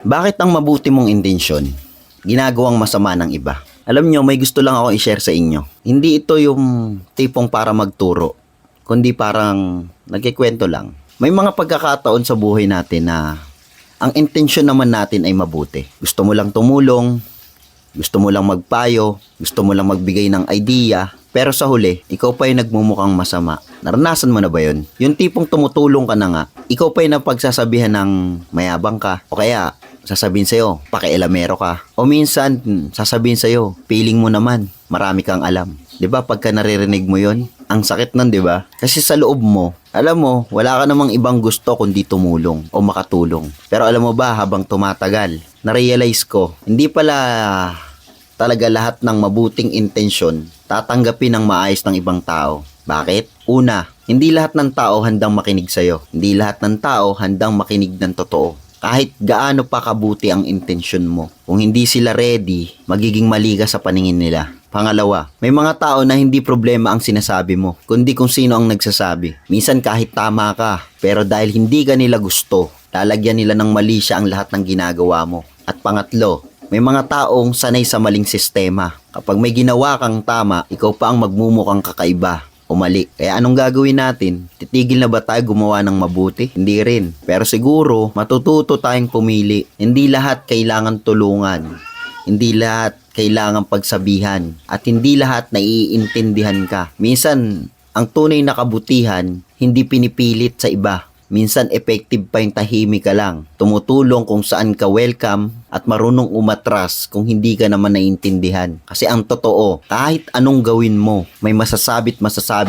Bakit ang mabuti mong intensyon ginagawang masama ng iba? Alam nyo, may gusto lang ako i-share sa inyo. Hindi ito yung tipong para magturo, kundi parang nagkikwento lang. May mga pagkakataon sa buhay natin na ang intensyon naman natin ay mabuti. Gusto mo lang tumulong, gusto mo lang magpayo, gusto mo lang magbigay ng idea, pero sa huli, ikaw pa yung nagmumukhang masama. Naranasan mo na ba yun? Yung tipong tumutulong ka na nga, ikaw pa yung napagsasabihan ng mayabang ka, o kaya sasabihin sa'yo, pakialamero ka. O minsan, sasabihin sa'yo, feeling mo naman, marami kang alam. 'Di ba pagka naririnig mo yon, ang sakit nun, 'di ba? Kasi sa loob mo, alam mo, wala ka namang ibang gusto kundi tumulong o makatulong. Pero alam mo ba, habang tumatagal, na-realize ko, hindi pala talaga lahat ng mabuting intensyon tatanggapin ng maayos ng ibang tao. Bakit? Una, hindi lahat ng tao handang makinig sa'yo. Hindi lahat ng tao handang makinig ng totoo. Kahit gaano pa kabuti ang intensyon mo, kung hindi sila ready, magiging mali ka sa paningin nila. Pangalawa, may mga tao na hindi problema ang sinasabi mo, kundi kung sino ang nagsasabi. Minsan kahit tama ka, pero dahil hindi ka nila gusto, lalagyan nila ng mali siya ang lahat ng ginagawa mo. At pangatlo, may mga taong sanay sa maling sistema. Kapag may ginawa kang tama, ikaw pa ang magmumukhang kakaiba o mali. Kaya anong gagawin natin? Titigil na ba tayo gumawa ng mabuti? Hindi rin. Pero siguro, matututo tayong pumili. Hindi lahat kailangan tulungan. Hindi lahat kailangan pagsabihan. At hindi lahat naiintindihan ka. Minsan, ang tunay na kabutihan, hindi pinipilit sa iba. Minsan effective pa yung tahimik ka lang. Tumutulong kung saan ka welcome at marunong umatras kung hindi ka naman naiintindihan. Kasi ang totoo, kahit anong gawin mo, may masasabi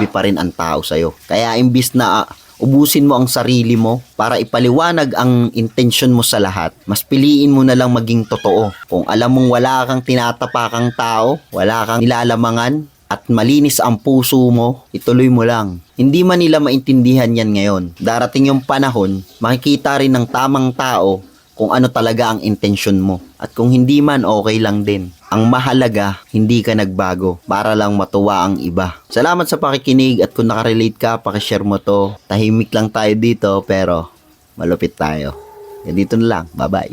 pa rin ang tao sa'yo. Kaya imbis na ubusin mo ang sarili mo para ipaliwanag ang intensyon mo sa lahat, mas piliin mo na lang maging totoo. Kung alam mong wala kang tinatapakang tao, wala kang nilalamangan, at malinis ang puso mo, ituloy mo lang. Hindi man nila maintindihan yan ngayon. Darating yung panahon, makikita rin ng tamang tao kung ano talaga ang intensyon mo. At kung hindi man, okay lang din. Ang mahalaga, hindi ka nagbago para lang matuwa ang iba. Salamat sa pakikinig at kung nakarelate ka, pakishare mo to. Tahimik lang tayo dito pero malupit tayo. Yan dito na lang. Bye-bye.